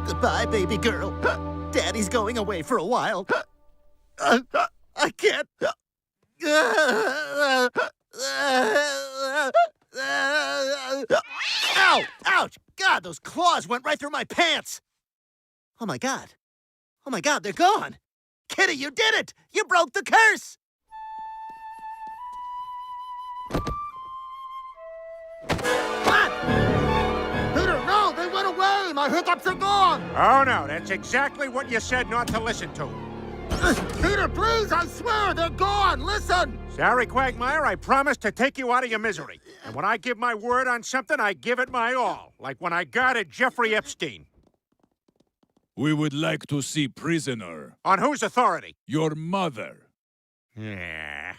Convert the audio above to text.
Goodbye, baby girl. Daddy's going away for a while. I can't. Ow! Ouch! God, those claws went right through my pants! Oh my God. Oh my God, they're gone! Kitty, you did it! You broke the curse! What? Peter, no! They went away! My hiccups are gone! Oh, no, that's exactly what you said not to listen to. Peter, please, I swear, they're gone! Listen! Sorry, Quagmire, I promise to take you out of your misery. And when I give my word on something, I give it my all. Like when I guarded Jeffrey Epstein. We would like to see prisoner. On whose authority? Your mother. Yeah.